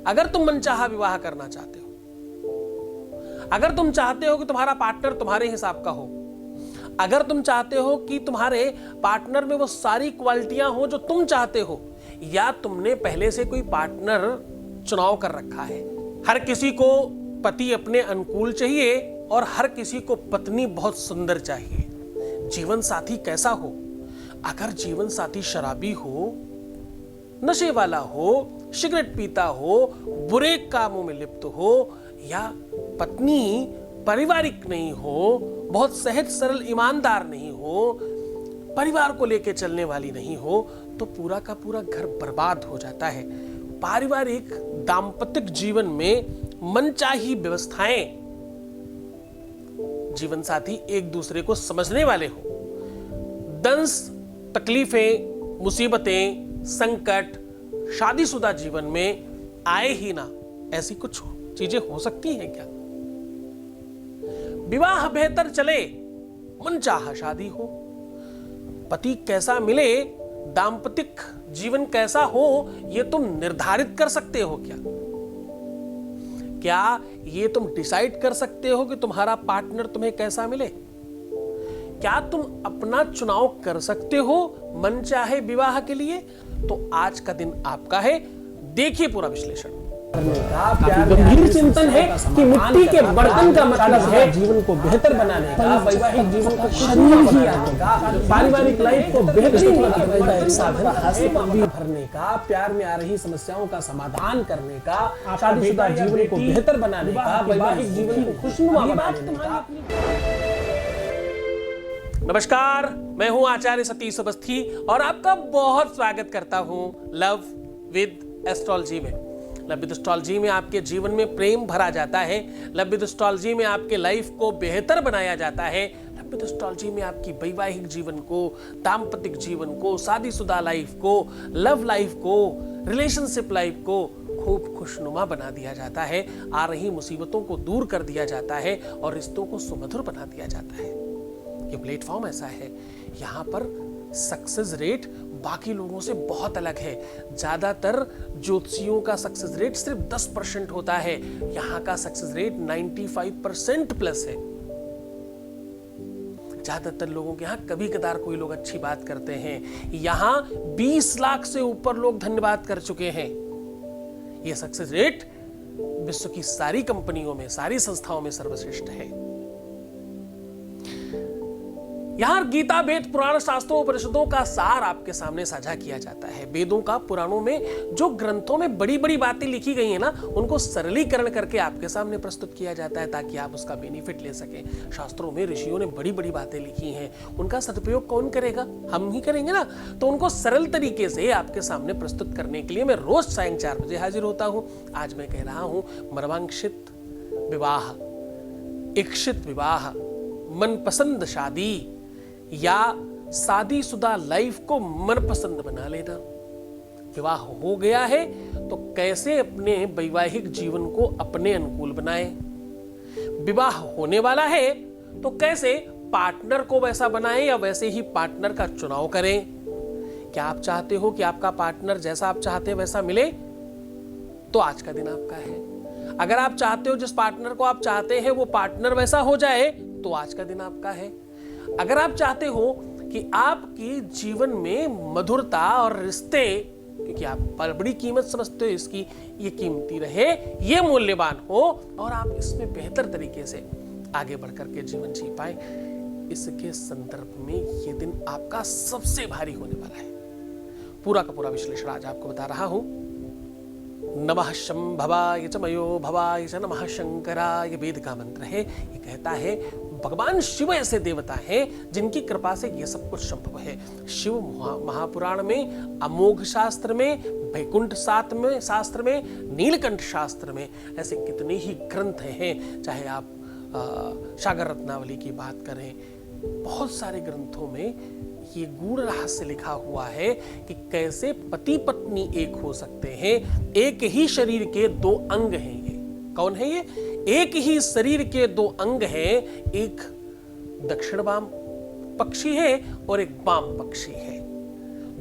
अगर तुम मनचाहा विवाह करना चाहते हो, अगर तुम चाहते हो कि तुम्हारा पार्टनर तुम्हारे हिसाब का हो, अगर तुम चाहते हो कि तुम्हारे पार्टनर में वो सारी क्वालिटियां हो जो तुम चाहते हो, या तुमने पहले से कोई पार्टनर चुनाव कर रखा है। हर किसी को पति अपने अनुकूल चाहिए और हर किसी को पत्नी बहुत सुंदर चाहिए। जीवन साथी कैसा हो? अगर जीवन साथी शराबी हो, नशे वाला हो, सिगरेट पीता हो, बुरे कामों में लिप्त हो, या पत्नी पारिवारिक नहीं हो, बहुत सहज सरल ईमानदार नहीं हो, परिवार को लेकर चलने वाली नहीं हो, तो पूरा का पूरा घर बर्बाद हो जाता है। पारिवारिक दाम्पत्य जीवन में मनचाही व्यवस्थाएं, जीवन साथी एक दूसरे को समझने वाले हो, दंश तकलीफें, मुसीबतें, संकट शादीशुदा जीवन में आए ही ना, ऐसी कुछ चीजें हो सकती हैं क्या? विवाह बेहतर चले, मनचाहा शादी हो। पति कैसा मिले, दाम्पतिक जीवन कैसा हो, यह तुम निर्धारित कर सकते हो क्या? क्या ये तुम डिसाइड कर सकते हो कि तुम्हारा पार्टनर तुम्हें कैसा मिले? क्या तुम अपना चुनाव कर सकते हो मनचाहे विवाह के लिए? तो आज का दिन आपका है, देखिए पूरा विश्लेषण। गंभीर चिंतन है कि मिट्टी के बर्तन का मतलब है जीवन को बेहतर बनाने का, वैवाहिक जीवन को खुशहाल बनाने का, पारिवारिक लाइफ को बेहतरीन बनाने का एक साधन है, भरने का, प्यार में आ रही समस्याओं का समाधान करने का, शादीशुदा जीवन को बेहतर बनाने का, वैवाहिक जीवन को खुशनुमा बनाने का। नमस्कार, मैं हूं आचार्य सतीश अवस्थी और आपका बहुत स्वागत करता हूं लव विद एस्ट्रोलॉजी में। लव विद एस्ट्रोलॉजी में आपके जीवन में प्रेम भरा जाता है। लव विद एस्ट्रोलॉजी में आपके लाइफ को बेहतर बनाया जाता है। लव विद एस्ट्रोलॉजी में आपकी वैवाहिक जीवन को, दाम्पतिक जीवन को, शादीशुदा लाइफ को, लव लाइफ को, रिलेशनशिप लाइफ को खूब खुशनुमा बना दिया जाता है। आ रही मुसीबतों को दूर कर दिया जाता है और रिश्तों को सुमधुर बना दिया जाता है। ये प्लेटफॉर्म ऐसा है, यहाँ पर सक्सेस रेट बाकी लोगों से बहुत अलग है। ज्यादातर ज्योतिषियों का सक्सेस रेट सिर्फ 10% होता है, यहाँ का सक्सेस रेट 95% प्लस है। ज्यादातर लोगों के यहाँ कभी कदार कोई लोग अच्छी बात करते हैं, यहाँ 20 लाख से ऊपर लोग धन्यवाद कर चुके हैं। यह सक्सेस रेट विश्व की सारी कंपनियों में, सारी संस्थाओं में सर्वश्रेष्ठ है। यहां गीता, वेद, पुराण, शास्त्रों, उपनिषदों का सार आपके सामने साझा किया जाता है। वेदों का, पुराणों में जो ग्रंथों में बड़ी बड़ी बातें लिखी गई हैं ना, उनको सरलीकरण करके आपके सामने प्रस्तुत किया जाता है ताकि आप उसका बेनिफिट ले सकें। शास्त्रों में ऋषियों ने बड़ी बड़ी बातें लिखी हैं, उनका सदुपयोग कौन करेगा? हम ही करेंगे ना। तो उनको सरल तरीके से आपके सामने प्रस्तुत करने के लिए मैं रोज सायं 4 बजे हाजिर होता हूं। आज मैं कह रहा हूं मर्मांकित विवाह, इच्छित विवाह, मनपसंद शादी या शादीशुदा लाइफ को मनपसंद बना लेना। विवाह हो गया है तो कैसे अपने वैवाहिक जीवन को अपने अनुकूल बनाएं। विवाह होने वाला है तो कैसे पार्टनर को वैसा बनाएं या वैसे ही पार्टनर का चुनाव करें। क्या आप चाहते हो कि आपका पार्टनर जैसा आप चाहते हैं वैसा मिले? तो आज का दिन आपका है। अगर आप चाहते हो जिस पार्टनर को आप चाहते हैं वो पार्टनर वैसा हो जाए, तो आज का दिन आपका है। अगर आप चाहते हो कि आपकी जीवन में मधुरता और रिश्ते, क्योंकि आप बड़ी कीमत समझते हो इसकी, ये कीमती रहे, ये मूल्यवान हो और आप इसमें बेहतर तरीके से आगे बढ़कर के जीवन जी पाए, इसके संदर्भ में ये दिन आपका सबसे भारी होने वाला है। पूरा का पूरा विश्लेषण आज आपको बता रहा हूं। नमः शंभवाय च मयो भवाय च नमः शंकराय, वेद का मंत्र है। ये कहता है भगवान शिव ऐसे देवता हैं जिनकी कृपा से यह सब कुछ संभव है। शिव महापुराण में, अमोघ शास्त्र में, वैकुंठ शास्त्र में, नीलकंठ शास्त्र में ऐसे कितने ही ग्रंथ हैं। चाहे आप सागर रत्नावली की बात करें, बहुत सारे ग्रंथों में ये गूढ़ रहस्य लिखा हुआ है कि कैसे पति पत्नी एक हो सकते हैं। एक ही शरीर के 2 अंग हैं। ये कौन है? ये एक ही शरीर के 2 अंग हैं। एक दक्षिण वाम पक्षी है और एक वाम पक्षी है।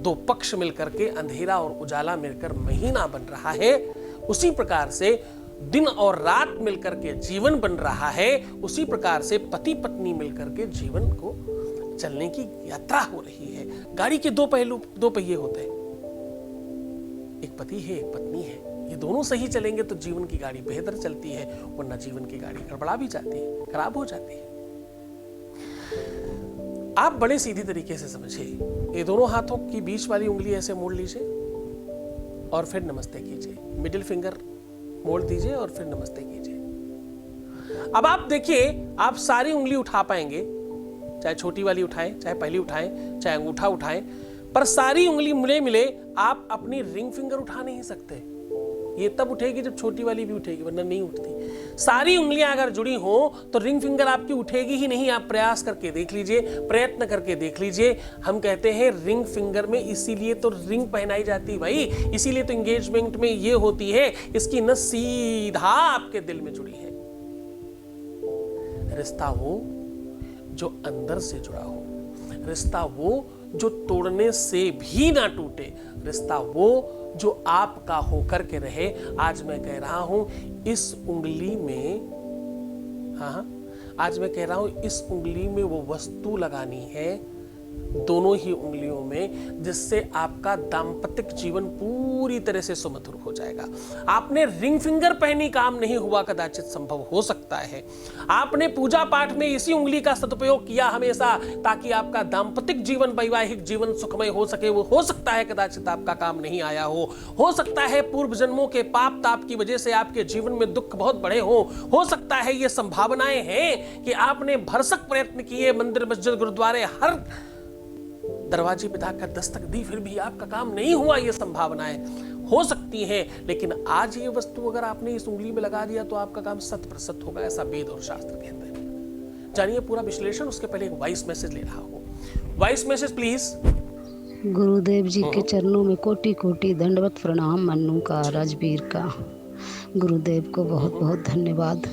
2 पक्ष मिलकर के अंधेरा और उजाला मिलकर महीना बन रहा है। उसी प्रकार से दिन और रात मिलकर के जीवन बन रहा है, उसी प्रकार से पति पत्नी मिलकर के जीवन को चलने की यात्रा हो रही है। गाड़ी के दो पहिए होते हैं, एक पति है एक पत्नी है, ये दोनों सही चलेंगे तो जीवन की गाड़ी बेहतर चलती है, वरना जीवन की गाड़ी गड़बड़ा भी जाती है, खराब हो जाती है। आप बड़े सीधी तरीके से समझिए, ये दोनों हाथों की बीच वाली उंगली ऐसे मोड़ लीजिए और फिर नमस्ते कीजिए, मिडिल फिंगर मोड़ दीजिए और फिर नमस्ते कीजिए। अब आप देखिए, आप सारी उंगली उठा पाएंगे, चाहे छोटी वाली उठाएं, चाहे पहली उठाएं, चाहे अंगूठा उठाएं, पर सारी उंगली मिले आप अपनी रिंग फिंगर उठा नहीं सकते। ये तब उठेगी जब छोटी वाली भी उठेगी, वरना नहीं उठती। सारी उंगलियां अगर जुड़ी हो तो रिंग फिंगर आपकी उठेगी ही नहीं। आप प्रयास करके देख लीजिए, प्रयत्न करके देख लीजिए। हम कहते हैं रिंग फिंगर में इसीलिए तो रिंग पहनाई जाती है भाई, इसीलिए तो एंगेजमेंट में ये होती है, इसकी नस सीधा आपके दिल में जुड़ी है। रिश्ता वो जो अंदर से जुड़ा हो, रिश्ता वो जो तोड़ने से भी ना टूटे, रिश्ता वो जो आपका होकर के रहे। आज मैं कह रहा हूं इस उंगली में, आज मैं कह रहा हूं इस उंगली में वो वस्तु लगानी है, दोनों ही उंगलियों में, जिससे आपका दाम्पत्य जीवन पूरी तरह से सुमधुर हो जाएगा। आपने रिंग फिंगर पहनी, काम नहीं हुआ, कदाचित संभव हो सकता है। आपने पूजा पाठ में इसी उंगली का सदुपयोग किया हमेशा, ताकि आपका दाम्पत्य जीवन, वैवाहिक जीवन सुखमय हो सके, वो हो सकता है कदाचित आपका काम नहीं आया हो सकता है पूर्व जन्मों के पाप ताप की वजह से आपके जीवन में दुख बहुत बड़े हो सकता है ये संभावनाएं हैं कि आपने भरसक प्रयत्न किए, मंदिर मस्जिद गुरुद्वारे हर दरवाजे पे जाकर दस्तक दी, फिर भी आपका काम नहीं हुआ। ये संभावनाएं हो सकती हैं, लेकिन आज ये वस्तु अगर आपने इस उंगली में लगा दिया तो आपका काम 100% होगा, ऐसा वेद और शास्त्र कहते हैं। जानिए पूरा विश्लेषण, उसके पहले एक वॉइस मैसेज ले रहा हूं। Voice message please. गुरुदेव जी के चरणों में कोटि कोटि दंडवत प्रणाम। मन्नू का, राजवीर का, गुरुदेव को बहुत बहुत धन्यवाद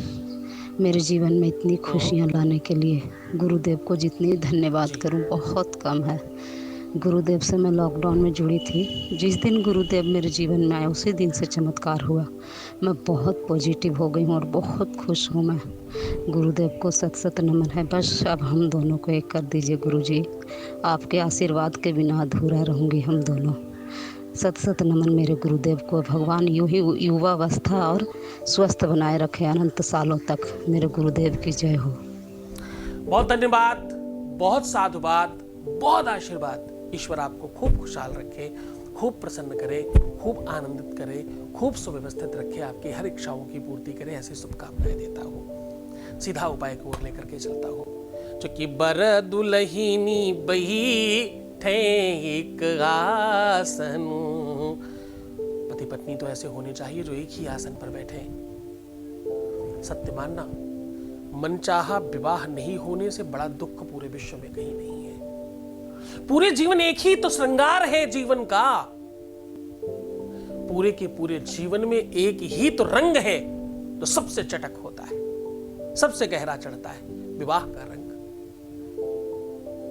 मेरे जीवन में इतनी खुशियाँ लाने के लिए। गुरुदेव को जितनी धन्यवाद करूं बहुत कम है। गुरुदेव से मैं लॉकडाउन में जुड़ी थी। जिस दिन गुरुदेव मेरे जीवन में आए उसी दिन से चमत्कार हुआ। मैं बहुत पॉजिटिव हो गई हूँ और बहुत खुश हूँ मैं। गुरुदेव को सत सत नमन है। बस अब हम दोनों को एक कर दीजिए गुरुजी। आपके आशीर्वाद के बिना अधूरा रहूँगी हम दोनों। सत सत नमन मेरे गुरुदेव को। भगवान यूं ही युवावस्था और स्वस्थ बनाए रखे अनंत सालों तक। मेरे गुरुदेव की जय हो। बहुत धन्यवाद, बहुत साधुवाद, बहुत आशीर्वाद। ईश्वर आपको खूब खुशहाल रखे, खूब प्रसन्न करे, खूब आनंदित करे, खूब सुव्यवस्थित रखे, आपकी हर इच्छाओं की पूर्ति करे, ऐसी शुभकामनाएं देता हूँ। सीधा उपाय को ओर लेकर के चलता हूँ। जो कि बर दुलहिनी बही थे एक आसन। पति पत्नी तो ऐसे होने चाहिए जो एक ही आसन पर बैठे। सत्य मानना, मनचाहा विवाह नहीं होने से बड़ा दुख पूरे विश्व में कहीं नहीं है। पूरे जीवन एक ही तो श्रृंगार है जीवन का। पूरे के पूरे जीवन में एक ही तो रंग है तो सबसे चटक होता है, सबसे गहरा चढ़ता है, विवाह का रंग।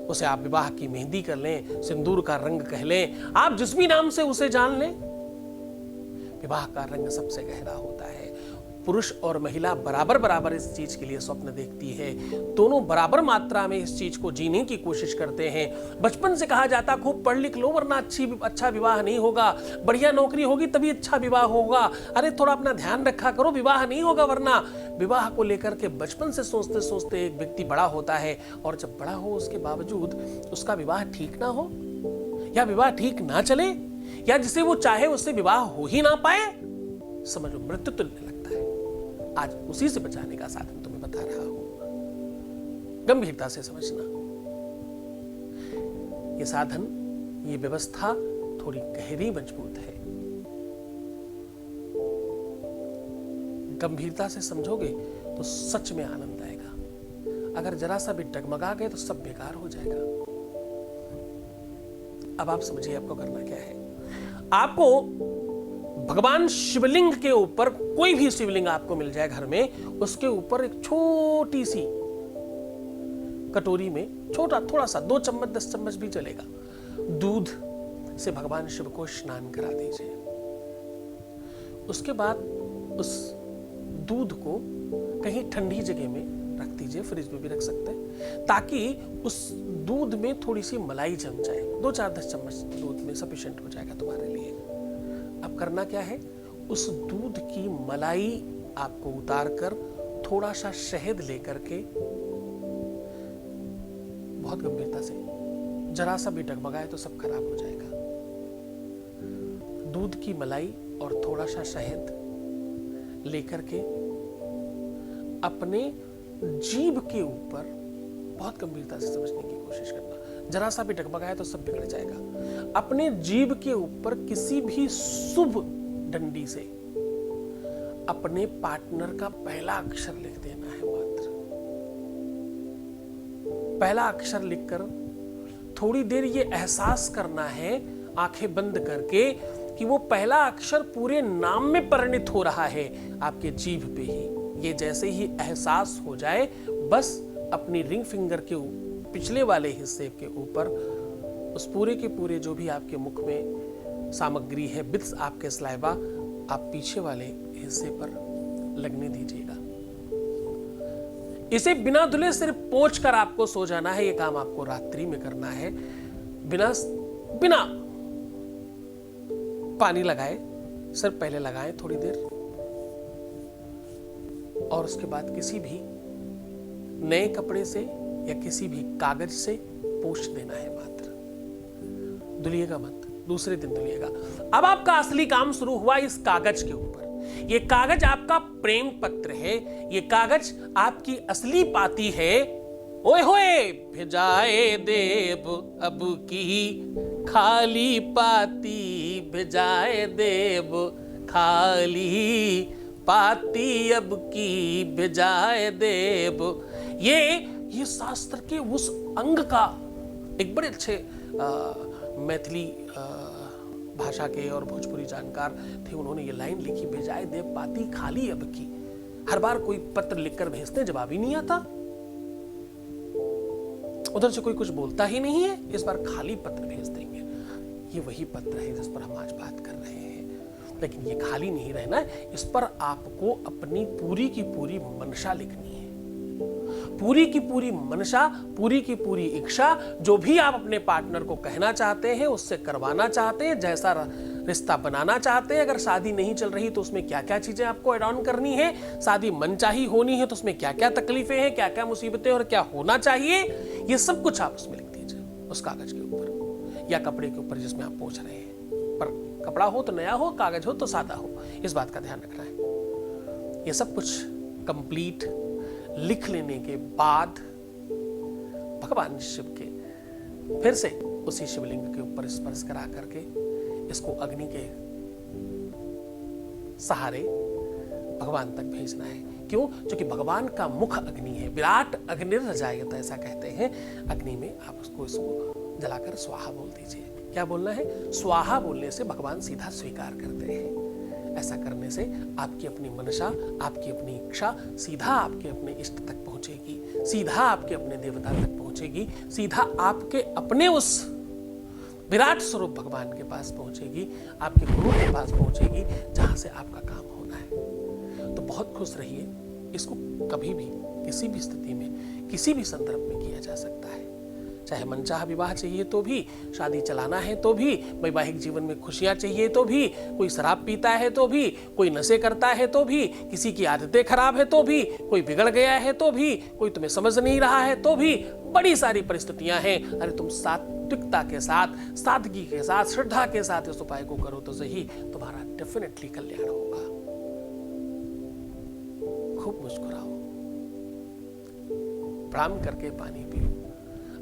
उसे आप विवाह की मेहंदी कर लें, सिंदूर का रंग कह लें, आप जिस भी नाम से उसे जान लें, विवाह का रंग सबसे गहरा होता है। पुरुष और महिला बराबर बराबर इस चीज के लिए स्वप्न देखती है। दोनों बराबर मात्रा में इस चीज को जीने की कोशिश करते हैं। बचपन से कहा जाता खूब पढ़ लिख लो वरना अच्छा विवाह नहीं होगा, बढ़िया नौकरी होगी तभी अच्छा विवाह होगा, अरे थोड़ा अपना ध्यान रखा करो, विवाह नहीं होगा वरना। विवाह को लेकर के बचपन से सोचते सोचते एक व्यक्ति बड़ा होता है, और जब बड़ा हो उसके बावजूद उसका विवाह ठीक ना हो, या विवाह ठीक ना चले, या जिसे वो चाहे उससे विवाह हो ही ना पाए, समझो मृत्यु तुल्य लगता है। आज उसी से बचाने का साधन तुम्हें बता रहा हूं, गंभीरता से समझना। ये साधन, ये व्यवस्था थोड़ी गहरी मजबूत है। गंभीरता से समझोगे तो सच में आनंद आएगा। अगर जरा सा भी डगमगा गए तो सब बेकार हो जाएगा। अब आप समझिए आपको करना क्या है। आपको भगवान शिवलिंग के ऊपर, कोई भी शिवलिंग आपको मिल जाए घर में, उसके ऊपर एक छोटी सी कटोरी में, छोटा थोड़ा सा 2 चम्मच 10 चम्मच भी चलेगा, दूध से भगवान शिव को स्नान करा दीजिए। उसके बाद उस दूध को कहीं ठंडी जगह में रख दीजिए, फ्रिज में भी रख सकते हैं, ताकि उस दूध में थोड़ी सी मलाई जम जाए। 2-4-10 चम्मच दूध में सफिशिएंट हो जाएगा तुम्हारे लिए। अब करना क्या है, उस दूध की मलाई आपको उतार कर थोड़ा सा शहद लेकर के बहुत गंभीरता से, जरा सा भी डगमगाए तो सब खराब हो जाएगा। दूध की मलाई और थोड़ा सा शहद लेकर के अपने जीभ के ऊपर बहुत गंभीरता से समझने की कोशिश करना, जरा सा भी डगमगाए तो सब बिगड़ जाएगा। अपने जीभ के ऊपर किसी भी शुभ डंडी से अपने पार्टनर का पहला अक्षर लिख देना है। मात्र पहला अक्षर लिखकर थोड़ी देर ये एहसास करना है आंखें बंद करके कि वो पहला अक्षर पूरे नाम में परिणित हो रहा है आपके जीभ पे ही। ये जैसे ही एहसास हो जाए, बस अपनी रिंग फिंगर के पिछले वाले हिस्से के ऊपर उस पूरे के पूरे जो भी आपके मुख में सामग्री है, बिट्स आपके स्लाइवा, आप पीछे वाले हिस्से पर लगने दीजिएगा। इसे बिना धुले सिर्फ पोंछ कर आपको सो जाना है। ये काम आपको रात्रि में करना है, बिना पानी लगाए, सिर्फ पहले लगाएं थोड़ी देर, और उसके बाद किसी भी नए कपड़े से या किसी भी कागज से पोंछ देना है। मात्र धुलिएगा मत, दूसरे दिन धुलिएगा। अब आपका असली काम शुरू हुआ इस कागज के ऊपर। ये कागज आपका प्रेम पत्र है, ये कागज आपकी असली पाती है। ओए होए भिजाए देव अब की खाली पाती, भिजाए देव खाली पाती अब की, भिजाए देव। ये शास्त्र के उस अंग का एक बड़े अच्छे मैथिली भाषा के और भोजपुरी जानकार थे, उन्होंने ये लाइन लिखी, भिजाए देव पाती खाली अब की। हर बार कोई पत्र लिखकर भेजते, जवाब ही नहीं आता, उधर से कोई कुछ बोलता ही नहीं है, इस बार खाली पत्र भेज देंगे। ये वही पत्र है जिस पर हम आज बात कर रहे हैं। लेकिन ये खाली नहीं रहना है, इस पर आपको अपनी पूरी की पूरी मनसा लिखनी है। पूरी की पूरी मनसा, पूरी की पूरी इच्छा, जो भी आप अपने पार्टनर को कहना चाहते हैं, उससे करवाना चाहते हैं, जैसा रिश्ता बनाना चाहते हैं। अगर शादी नहीं चल रही तो उसमें क्या क्या चीजें आपको एड ऑन करनी है, शादी मनचाही होनी है तो उसमें क्या क्या तकलीफें हैं, क्या क्या मुसीबतें और क्या होना चाहिए, ये सब कुछ आप उसमें लिख दीजिए, उस कागज के ऊपर या कपड़े के ऊपर जिसमें आप पहुंच रहे हैं। पर कपड़ा हो तो नया हो, कागज हो तो सादा हो, इस बात का ध्यान रखना है। ये सब कुछ कंप्लीट लिख लेने के बाद भगवान शिव के फिर से उसी शिवलिंग के ऊपर स्पर्श करा करके इसको अग्नि के सहारे भगवान तक भेजना है। क्यों? क्योंकि भगवान का मुख अग्नि है, विराट अग्निर्जायत ऐसा कहते हैं। अग्नि में आप उसको इसको जलाकर स्वाहा बोल दीजिए। क्या बोलना है? स्वाहा बोलने से भगवान सीधा स्वीकार करते हैं। ऐसा करने से आपकी अपनी मनसा, आपकी अपनी इच्छा सीधा आपके अपने इष्ट तक पहुंचेगी, सीधा आपके अपने देवता तक पहुंचेगी, सीधा आपके अपने उस विराट स्वरूप भगवान के पास पहुंचेगी, आपके गुरु के पास पहुंचेगी, जहां से आपका काम होना है। तो बहुत खुश रहिए। इसको कभी भी किसी भी स्थिति में किसी भी संदर्भ में किया जा सकता है। चाहे मनचाहा विवाह चाहिए तो भी, शादी चलाना है तो भी, वैवाहिक जीवन में खुशियां चाहिए तो भी, कोई शराब पीता है तो भी, कोई नशे करता है तो भी, किसी की आदतें खराब है तो भी, कोई बिगड़ गया है तो भी, कोई तुम्हें समझ नहीं रहा है तो भी, बड़ी सारी परिस्थितियां हैं। अरे तुम सात्विकता के साथ, सादगी के साथ, श्रद्धा के साथ इस उपाय को करो तो सही, तुम्हारा डेफिनेटली कल्याण होगा। खूब मुस्कुराओ, प्राम करके पानी पियो,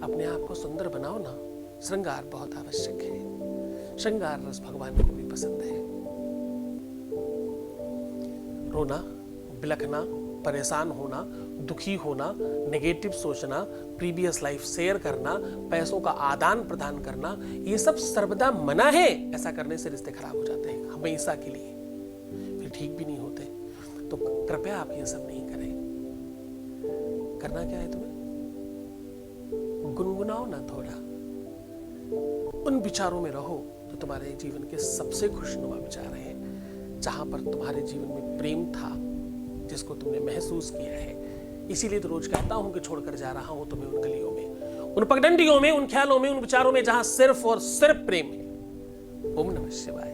अपने आप को सुंदर बनाओ ना। श्रृंगार बहुत आवश्यक है, श्रृंगार रस भगवान को भी पसंद है। रोना, बिलखना, परेशान होना, दुखी होना, नेगेटिव सोचना, प्रीवियस लाइफ शेयर करना, पैसों का आदान प्रदान करना, ये सब सर्वदा मना है। ऐसा करने से रिश्ते खराब हो जाते हैं हमेशा के लिए, फिर ठीक भी नहीं होते। तो कृपया आप ये सब नहीं करें। करना क्या है तुम्हें? गुनगुनाओ ना थोड़ा, उन विचारों में रहो तो तुम्हारे जीवन के सबसे खुशनुमा विचार हैं, जहां पर तुम्हारे जीवन में प्रेम था, जिसको तुमने महसूस किया है। इसीलिए तो रोज कहता हूं कि छोड़कर जा रहा हूं तुम्हें उन गलियों में, उन पगडंडियों में, उन ख्यालों में, उन विचारों में जहां सिर्फ और सिर्फ प्रेम है। ओम नमः शिवाय।